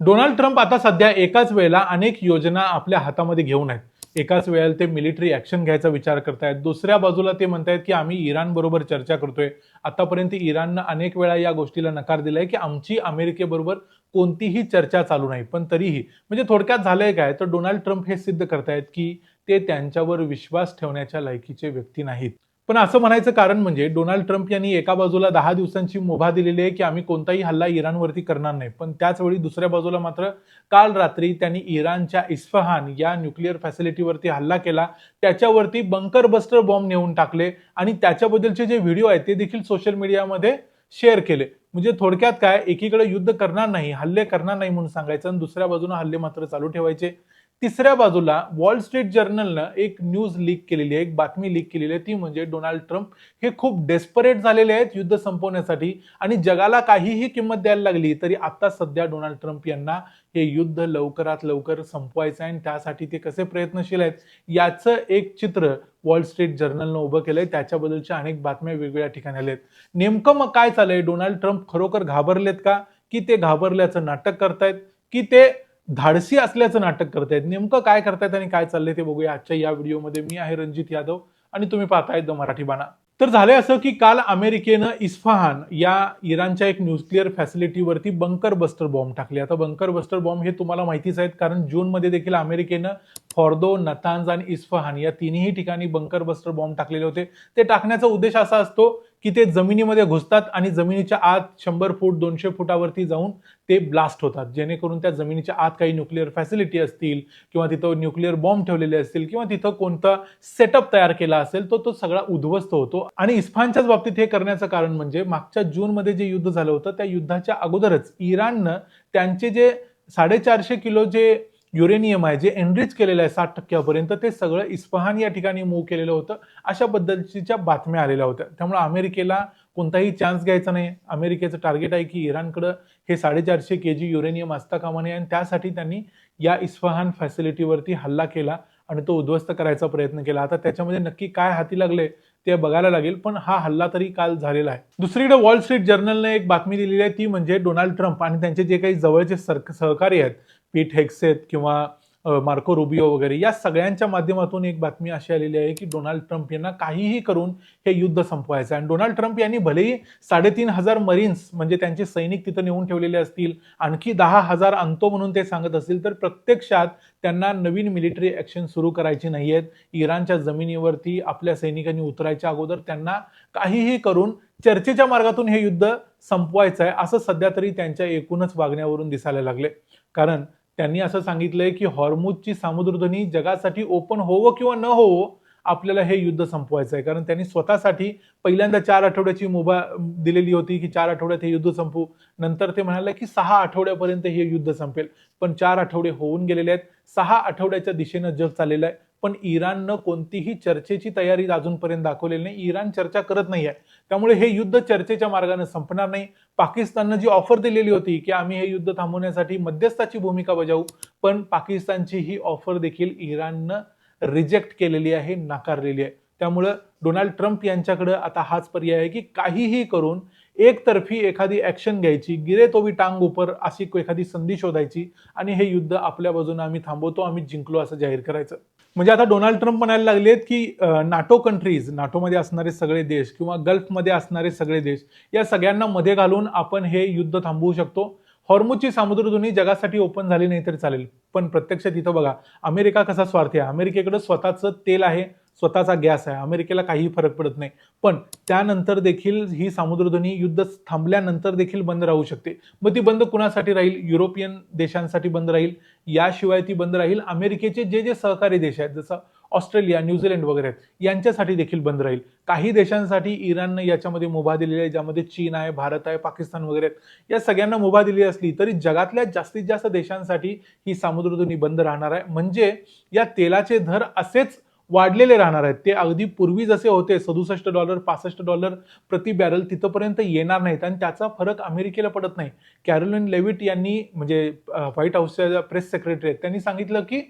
Donald Trump आता सध्या एकाच वेळेला अनेक योजना आपल्या हातामध्ये घेऊन आहेत. एकाच वेळेला ते मिलिटरी ऍक्शन घ्यायचा विचार करतायत. दुसऱ्या बाजूला ते म्हणतायत की आम्ही इराण बरोबर चर्चा करतोय. आतापर्यंत इराणनं अनेक वेळा या गोष्टीला नकार दिलाय की आमची अमेरिकेबरोबर कोणतीही चर्चा चालू नाही. पण तरीही म्हणजे थोडक्यात झालंय काय, तर डोनाल्ड ट्रम्प हे सिद्ध करतायत की ते त्यांच्यावर विश्वास ठेवण्याच्या लायकीचे व्यक्ती नाहीत. पण असं म्हणायचं कारण म्हणजे डोनाल्ड ट्रम्प यांनी एका बाजूला 10 दिवसांची मुभा दिलेली आहे की आम्ही कोणताही हल्ला इराणवरती करणार नाही. पण त्याचवेळी दुसऱ्या बाजूला मात्र काल रात्री त्यांनी इराणच्या इस्फहान या न्यूक्लिअर फॅसिलिटीवरती हल्ला केला. त्याच्यावरती बंकर बस्टर बॉम्ब नेऊन टाकले आणि त्याच्याबद्दलचे जे व्हिडिओ आहेत ते देखील सोशल मीडियामध्ये शेअर केले. म्हणजे थोडक्यात काय, एकीकडे युद्ध करणार नाही, हल्ले करणार नाही म्हणून सांगायचं आणि दुसऱ्या बाजूला हल्ले मात्र चालू ठेवायचे. तिसऱ्या बाजूला वॉल स्ट्रीट जर्नलनं एक न्यूज लीक केलेली आहे, एक बातमी लीक केलेली आहे. ती म्हणजे डोनाल्ड ट्रम्प हे खूप डेस्परेट झालेले आहेत युद्ध संपवण्यासाठी आणि जगाला काहीही किंमत द्यायला लागली तरी आता सध्या डोनाल्ड ट्रम्प यांना हे युद्ध लवकरात लवकर संपवायचं आहे आणि त्यासाठी ते कसे प्रयत्नशील आहेत याचं एक चित्र वॉल स्ट्रीट जर्नलनं उभं केलंय. त्याच्याबद्दलच्या अनेक बातम्या वेगवेगळ्या ठिकाणी आल्यात. नेमकं मग काय चाललंय? डोनाल्ड ट्रम्प खरोखर घाबरलेत का, की ते घाबरल्याचं नाटक करतायत, की ते धाडसी असल्याचं नाटक करतायत? नेमकं काय करतायत आणि काय चाललंय ते बघूया आजच्या या व्हिडिओमध्ये. मी आहे रणजित यादव आणि तुम्ही पाहताय द मराठी बाणा. तर झालंय असं की काल अमेरिकेनं इस्फहान या इराणच्या एक न्यूक्लिअर फॅसिलिटीवरती बंकर बस्टर बॉम्ब टाकले. आता बंकर बस्टर बॉम्ब हे तुम्हाला माहितीच आहेत, कारण जूनमध्ये देखील अमेरिकेनं फॉर्दो, नतांज आणि इस्फहान या तिन्ही ठिकाणी बंकर बस्टर बॉम्ब टाकलेले होते. ते टाकण्याचा उद्देश असा असतो की ते जमिनीमध्ये घुसतात आणि जमिनीच्या आत 100 फूट 200 फुटावरती जाऊन ते ब्लास्ट होतात, जेणेकरून त्या जमिनीच्या आत काही न्यूक्लिअर फॅसिलिटी असतील किंवा तिथं न्यूक्लिअर बॉम्ब ठेवलेले असतील किंवा तिथं कोणता सेटअप तयार केला असेल तो सगळा उद्ध्वस्त होतो. आणि इस्फहानच्याच बाबतीत हे करण्याचं कारण म्हणजे मागच्या जूनमध्ये जे युद्ध झालं होतं त्या युद्धाच्या अगोदरच इराणनं त्यांचे जे 450 किलो जे युरेनियम आहे, जे एनरिच केलेलं आहे 60% ते सगळं इस्फहान या ठिकाणी मूव्ह केलेलं होतं, अशा पद्धतीच्या बातम्या आलेल्या होत्या. त्यामुळे अमेरिकेला कोणताही चान्स घ्यायचा नाही. अमेरिकेचं टार्गेट आहे की इराणकडे हे 450 केजी युरेनियम असता कामा नये आणि त्यासाठी त्यांनी या इस्फहान फॅसिलिटीवरती हल्ला केला आणि तो उद्ध्वस्त करायचा प्रयत्न केला. आता त्याच्यामध्ये नक्की काय हाती लागले ते बघायला लागेल, पण हा हल्ला तरी काल झालेला आहे. दुसरीकडे वॉल स्ट्रीट जर्नलने एक बातमी दिलेली आहे, ती म्हणजे डोनाल्ड ट्रम्प आणि त्यांचे जे काही जवळचे सहकारी आहेत, पीट हेग्सेथ किंवा मार्को रुबियो वगैरे, या सगळ्यांच्या माध्यमातून एक बातमी अशी आलेली आहे की डोनाल्ड ट्रम्प यांना काहीही करून हे युद्ध संपवायचं आहे. आणि डोनाल्ड ट्रम्प यांनी भलेही 3,500 मरीन्स म्हणजे त्यांचे सैनिक तिथं नेऊन ठेवलेले असतील, आणखी 10,000 आणतो म्हणून ते सांगत असतील, तर प्रत्यक्षात त्यांना नवीन मिलिटरी ऍक्शन सुरू करायची नाहीयेत. इराणच्या जमिनीवरती आपल्या सैनिकांनी उतरायच्या अगोदर त्यांना काहीही करून चर्चेच्या मार्गातून हे युद्ध संपवायचं आहे, असं सध्या तरी त्यांच्या एकूणच वागण्यावरून दिसायला लागले. कारण त्यांनी असं सांगितलंय की हॉर्मुझची सामुद्रधुनी जगासाठी ओपन होवो किंवा न होवो, आपल्याला हे युद्ध संपवायचं आहे. कारण त्यांनी स्वतःसाठी पहिल्यांदा 4 आठवड्याची मुभा दिलेली होती की 4 आठवड्यात हे युद्ध संपू. नंतर ते म्हणाले की 6 आठवड्यापर्यंत हे युद्ध संपेल. पण 4 आठवडे होऊन गेलेले आहेत. 6 आठवड्याच्या दिशेनं जग चाललेलं आहे. पण इराणनं कोणतीही चर्चेची तयारी अजूनपर्यंत दाखवलेली नाही. इराण चर्चा करत नाही आहे. त्यामुळे हे युद्ध चर्चेच्या मार्गाने संपणार नाही. पाकिस्ताननं जी ऑफर दिलेली होती की आम्ही हे युद्ध थांबवण्यासाठी मध्यस्थाची भूमिका बजावू, पण पाकिस्तानची ही ऑफर देखील इराणनं रिजेक्ट केलेली आहे, नाकारलेली आहे. त्यामुळं डोनाल्ड ट्रम्प यांच्याकडे आता हाच पर्याय आहे की काहीही करून एकतर्फी एखादी ऍक्शन घ्यायची, गिरे तो भी टांग ऊपर अशी एखादी संधी शोधायची आणि हे युद्ध आपल्या बाजूने आम्ही थांबवतो, आम्ही जिंकलो असं जाहीर करायचं. म्हणजे आता डोनाल्ड ट्रम्प म्हणायला लागलेत की नाटो कंट्रीज, नाटोमध्ये असणारे सगळे देश किंवा गल्फमध्ये असणारे सगळे देश, या सगळ्यांना मध्ये घालून आपण हे युद्ध थांबवू शकतो. हॉर्मुझची सामुद्रधुनी जगासाठी ओपन झाली नाही तरी चालेल. पण प्रत्यक्षात इथं बघा, अमेरिका कसा स्वार्थी आहे. अमेरिकेकडे स्वतःचं तेल आहे, स्वतःचा गॅस आहे, अमेरिकेला काही फरक पडत नाही. पण त्यानंतर देखील ही सामुद्रधुनी युद्ध थांबल्यानंतर देखील बंद राहू शकते. मग ती बंद कुणासाठी राहील? युरोपियन देशांसाठी बंद राहील. याशिवाय ती बंद राहील अमेरिकेचे जे जे सहकारी देश आहेत, जसं ऑस्ट्रेलिया, न्यूझीलंड वगैरे आहेत, यांच्यासाठी देखील बंद राहील. काही देशांसाठी इराणनं याच्यामध्ये मुभा दिलेली आहे, ज्यामध्ये चीन आहे, भारत आहे, पाकिस्तान वगैरे आहेत. या सगळ्यांना मुभा दिली असली तरी जगातल्या जास्तीत जास्त देशांसाठी ही सामुद्रधुनी बंद राहणार आहे. म्हणजे या तेलाचे दर असेच वाढलेले राहणार आहेत. ते अगदी पूर्वी जसे होते $67, $65 प्रति बॅरल, तिथपर्यंत येणार नाहीत आणि त्याचा फरक अमेरिकेला पडत नाही. कॅरोलिन लेविट यांनी, म्हणजे व्हाईट हाऊसच्या प्रेस सेक्रेटरी आहेत, त्यांनी सांगितलं की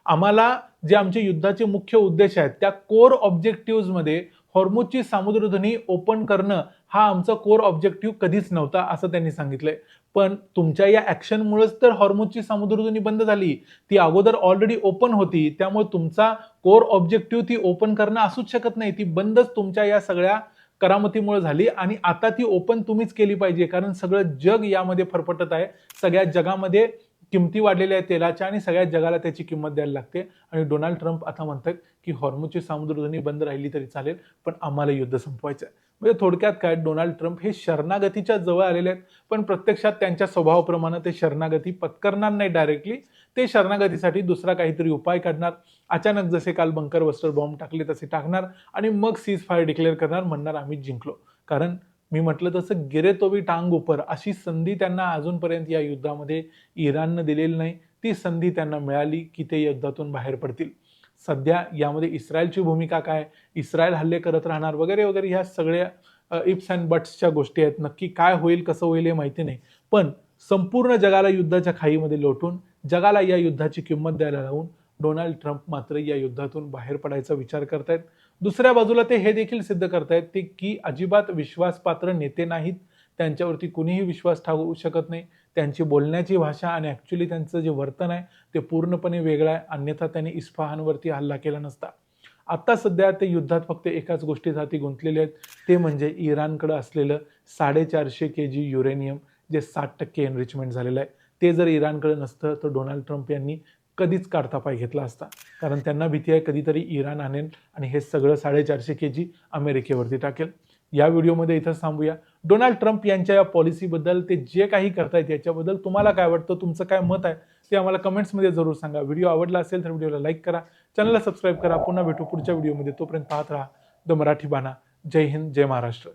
आम्हाला जे आमचे युद्धाचे मुख्य उद्देश आहेत त्या कोर ऑब्जेक्टिव्हमध्ये हॉर्मुझची सामुद्रधुनी ओपन करणं हा आमचा कोर ऑब्जेक्टिव्ह कधीच नव्हता, असं त्यांनी सांगितलंय. पण तुमच्या या ऍक्शनमुळेच तर हॉर्मुझची सामुद्रधुनी बंद झाली. ती अगोदर ऑलरेडी ओपन होती. त्यामुळे तुमचा कोर ऑब्जेक्टिव्ह ती ओपन करणं असूच शकत नाही. ती बंदच तुमच्या या सगळ्या करामतीमुळे झाली आणि आता ती ओपन तुम्हीच केली पाहिजे, कारण सगळं जग यामध्ये फरफटत आहे. सगळ्या जगामध्ये किमती वाढलेल्या आहेत तेलाच्या आणि सगळ्या जगाला त्याची किंमत द्यायला लागते. आणि डोनाल्ड ट्रम्प आता म्हणतात की हॉर्मुझची सामुद्रधुनी बंद राहिली तरी चालेल, पण आम्हाला युद्ध संपवायचं आहे. म्हणजे थोडक्यात काय, डोनाल्ड ट्रम्प हे शरणागतीच्या जवळ आलेले आहेत, पण प्रत्यक्षात त्यांच्या स्वभावाप्रमाणे ते शरणागती पत्करणार नाही डायरेक्टली. ते शरणागतीसाठी दुसरा काहीतरी उपाय काढणार. अचानक जसे काल बंकर बस्टर बॉम्ब टाकले तसे टाकणार आणि मग सीज फायर डिक्लेअर करणार, म्हणणार आम्ही जिंकलो. कारण मी म्हटलं तसं गिरे तो भी टांग ऊपर अशी संधी त्यांना अजूनपर्यंत या युद्धामध्ये इराणनं दिलेली नाही. ती संधी त्यांना मिळाली की ते युद्धातून बाहेर पडतील. सध्या यामध्ये इस्रायलची भूमिका काय, इस्रायल हल्ले करत राहणार वगैरे वगैरे, ह्या सगळ्या इफ्स अँड बट्सच्या गोष्टी आहेत. नक्की काय होईल कसं होईल हे माहिती नाही, पण संपूर्ण जगाला युद्धाच्या खाईमध्ये लोटून जगाला या युद्धाची किंमत द्यायला लावून डोनाल्ड ट्रम्प मात्र या युद्धातून बाहेर पडायचा विचार करतायत. दुसऱ्या बाजूला ते हे देखील सिद्ध करतायत ते की अजिबात विश्वासपात्र नेते नाहीत. त्यांच्यावरती कुणीही विश्वास ठेवू शकत नाही. त्यांची बोलण्याची भाषा आणि ऍक्च्युली त्यांचं जे वर्तन आहे ते पूर्णपणे वेगळं आहे. अन्यथा त्यांनी इस्फहानवरती हल्ला केला नसता. आता सध्या ते युद्धात फक्त एकाच गोष्टीसाठी गुंतलेले आहेत, ते म्हणजे इराणकडे असलेलं 450 kg युरेनियम, जे 60% एनरिचमेंट झालेलं आहे. ते जर इराणकडे नसतं तर डोनाल्ड ट्रम्प यांनी कधीच काढता पाय घेतला असता, कारण त्यांना भीती आहे कधीतरी इराण आणेल आणि हे सगळं 450 kg अमेरिकेवरती टाकेल. या व्हिडिओमध्ये इथंच थांबूया. डोनाल्ड ट्रम्प यांच्या या पॉलिसीबद्दल, ते जे काही करतायत याच्याबद्दल तुम्हाला काय वाटतं, तुमचं काय मत आहे ते आम्हाला कमेंट्समध्ये जरूर सांगा. व्हिडिओ आवडला असेल तर व्हिडिओला लाईक करा, चॅनलला सबस्क्राईब करा. पुन्हा भेटू पुढच्या व्हिडिओमध्ये. तोपर्यंत पाहत राहा द मराठी बाणा. जय हिंद, जय महाराष्ट्र.